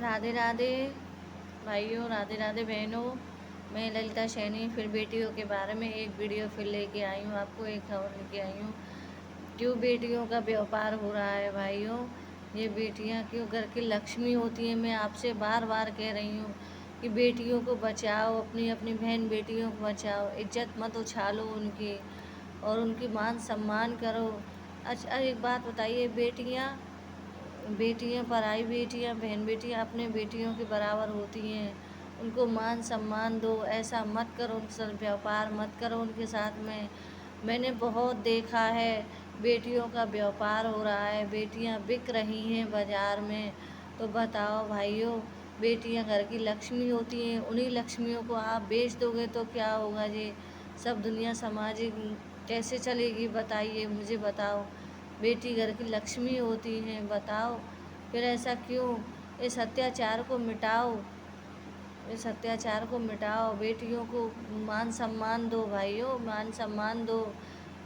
राधे राधे भाइयों, राधे राधे बहनों। मैं ललिता सैनी फिर बेटियों के बारे में एक वीडियो फिर लेके आई हूँ। आपको एक खबर लेके आई हूँ। क्यों बेटियों का व्यापार हो रहा है भाइयों। ये बेटियाँ क्यों घर की लक्ष्मी होती हैं। मैं आपसे बार बार कह रही हूँ कि बेटियों को बचाओ, अपनी अपनी बहन बेटियों को बचाओ, इज्जत मत उछालो उनकी, और उनकी मान सम्मान करो। अच्छा एक बात बताइए, बेटियां पराई बेटियां बहन बेटियां अपने बेटियों के बराबर होती हैं। उनको मान सम्मान दो, ऐसा मत करो, उनके साथ व्यापार मत करो उनके साथ में। मैंने बहुत देखा है बेटियों का व्यापार हो रहा है, बेटियां बिक रही हैं बाज़ार में। तो बताओ भाइयों, बेटियां घर की लक्ष्मी होती हैं, उन्हीं लक्ष्मियों को आप बेच दोगे तो क्या होगा जी। सब दुनिया सामाजिक कैसे चलेगी बताइए, मुझे बताओ। बेटी घर की लक्ष्मी होती हैं, बताओ फिर ऐसा क्यों। इस अत्याचार को मिटाओ, इस अत्याचार को मिटाओ, बेटियों को मान सम्मान दो भाइयों, मान सम्मान दो।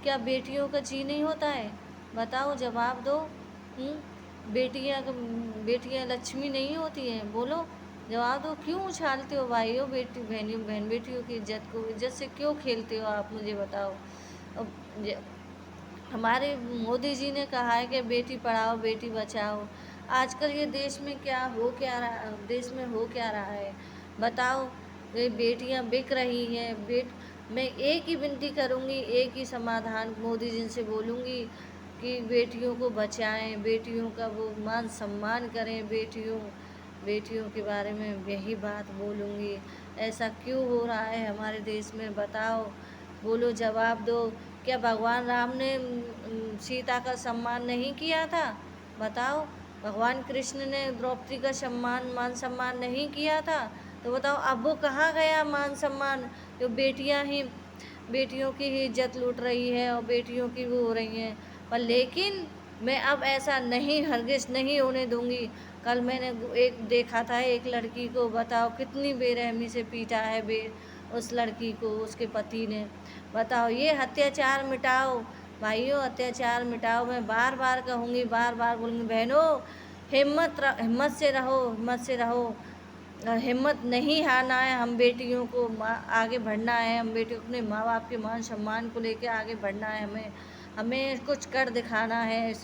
क्या बेटियों का जी नहीं होता है? बताओ, जवाब दो। बेटियां लक्ष्मी नहीं होती हैं? बोलो, जवाब दो। क्यों उछालते हो भाइयों बहन बेटियों की इज्जत को? इज्जत से क्यों खेलते हो आप, मुझे बताओ। अब हमारे मोदी जी ने कहा है कि बेटी पढ़ाओ बेटी बचाओ। आजकल ये देश में देश में हो क्या रहा है बताओ। ये बेटियां बिक रही हैं। मैं एक ही विनती करूंगी, एक ही समाधान मोदी जी से बोलूंगी कि बेटियों को बचाएं, बेटियों का वो मान सम्मान करें। बेटियों के बारे में यही बात बोलूंगी। ऐसा क्यों हो रहा है हमारे देश में, बताओ। बोलो, जवाब दो। क्या भगवान राम ने सीता का सम्मान नहीं किया था? बताओ। भगवान कृष्ण ने द्रौपदी का मान सम्मान नहीं किया था? तो बताओ, अब वो कहाँ गया मान सम्मान? जो बेटियों की ही इज्जत लूट रही है और बेटियों की वो हो रही हैं। पर लेकिन मैं अब ऐसा नहीं, हरगिज़ नहीं होने दूंगी। कल मैंने एक देखा था, एक लड़की को बताओ कितनी बेरहमी से पीटा है उस लड़की को उसके पति ने। बताओ, ये अत्याचार मिटाओ भाइयों, अत्याचार मिटाओ। मैं बार बार कहूँगी, बार बार बोलूँगी, बहनों हिम्मत से रहो, हिम्मत से रहो। हिम्मत नहीं हारना है। हम बेटियों को आगे बढ़ना है, हम बेटियों अपने माँ बाप के मान सम्मान को लेकर आगे बढ़ना है। हमें कुछ कर दिखाना है।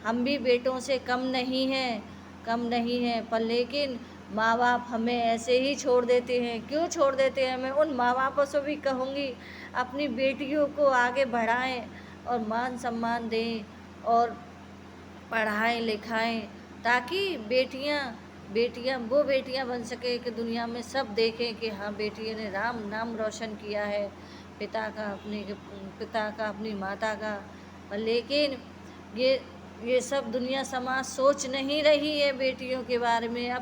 हम भी बेटों से कम नहीं हैं, कम नहीं हैं। पर लेकिन माँ बाप हमें ऐसे ही छोड़ देते हैं। क्यों छोड़ देते हैं? मैं उन माँ बापों से भी कहूँगी, अपनी बेटियों को आगे बढ़ाएं और मान सम्मान दें और पढ़ाएं लिखाएं, ताकि बेटियां बन सके कि दुनिया में सब देखें कि हाँ, बेटियों ने राम नाम रोशन किया है, पिता का अपनी माता का। पर लेकिन ये सब दुनिया समाज सोच नहीं रही है बेटियों के बारे में।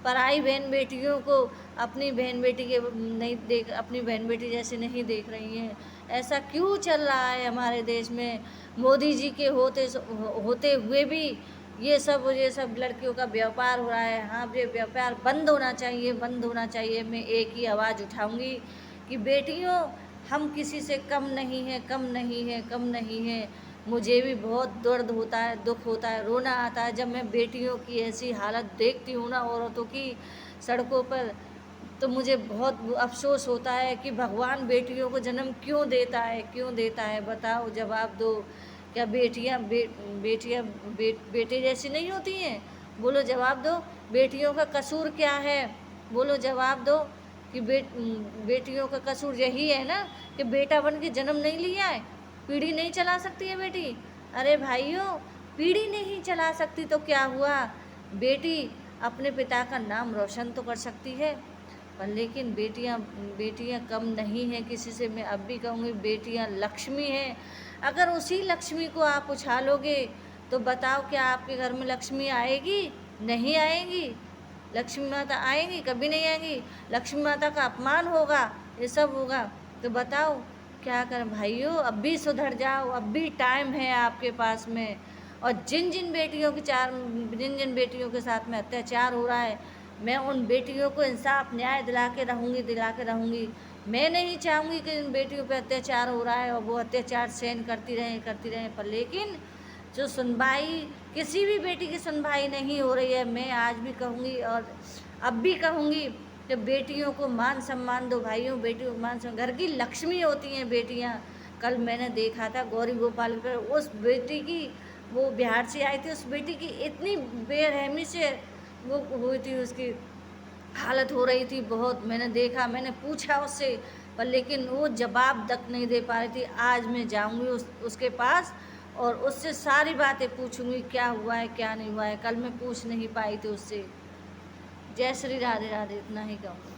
पराई बहन बेटियों को अपनी बहन बेटी के नहीं देख अपनी बहन बेटी जैसे नहीं देख रही हैं। ऐसा क्यों चल रहा है हमारे देश में? मोदी जी के होते हुए भी ये सब लड़कियों का व्यापार हो रहा है। हाँ, ये व्यापार बंद होना चाहिए, बंद होना चाहिए। मैं एक ही आवाज़ उठाऊंगी कि बेटियों, हम किसी से कम नहीं हैं, कम नहीं हैं, कम नहीं हैं। मुझे भी बहुत दर्द होता है, दुख होता है, रोना आता है जब मैं बेटियों की ऐसी हालत देखती हूँ ना, औरतों की सड़कों पर। तो मुझे बहुत अफसोस होता है कि भगवान बेटियों को जन्म क्यों देता है, क्यों देता है? बताओ, जवाब दो। क्या बेटे जैसी नहीं होती हैं? बोलो, जवाब दो। बेटियों का कसूर क्या है? बोलो, जवाब दो। कि बेटियों का कसूर यही है ना कि बेटा बन के जन्म नहीं लिया है, पीढ़ी नहीं चला सकती है बेटी। अरे भाइयों, पीढ़ी नहीं चला सकती तो क्या हुआ? बेटी अपने पिता का नाम रोशन तो कर सकती है। पर लेकिन बेटियां कम नहीं हैं किसी से। मैं अब भी कहूँगी, बेटियां लक्ष्मी हैं। अगर उसी लक्ष्मी को आप उछालोगे तो बताओ, क्या आपके घर में लक्ष्मी आएगी? नहीं आएगी। लक्ष्मी माता आएंगी? कभी नहीं आएंगी। लक्ष्मी माता का अपमान होगा, ये सब होगा। तो बताओ, क्या करें भाइयों? अब भी सुधर जाओ, अब भी टाइम है आपके पास में। और जिन जिन बेटियों के साथ में अत्याचार हो रहा है, मैं उन बेटियों को इंसाफ न्याय दिला के रहूँगी। मैं नहीं चाहूँगी कि इन बेटियों पे अत्याचार हो रहा है और वो अत्याचार सहन करती रहें। पर लेकिन जो सुनवाई किसी भी बेटी की सुनवाई नहीं हो रही है। मैं आज भी कहूँगी और अब भी कहूँगी कि बेटियों को मान सम्मान दो भाइयों, बेटियों को मान सम्मान, घर की लक्ष्मी होती हैं बेटियाँ। कल मैंने देखा था गौरी गोपाल पर, उस बेटी की, वो बिहार से आई थी, उस बेटी की इतनी बेरहमी से वो हुई थी, उसकी हालत हो रही थी बहुत। मैंने देखा, मैंने पूछा उससे, पर लेकिन वो जवाब तक नहीं दे पा रही थी। आज मैं जाऊंगी उसके पास और उससे सारी बातें पूछूंगी, क्या हुआ है क्या नहीं हुआ है। कल मैं पूछ नहीं पाई थी उससे। जय श्री राधे राधे, इतना ही कहूँगी।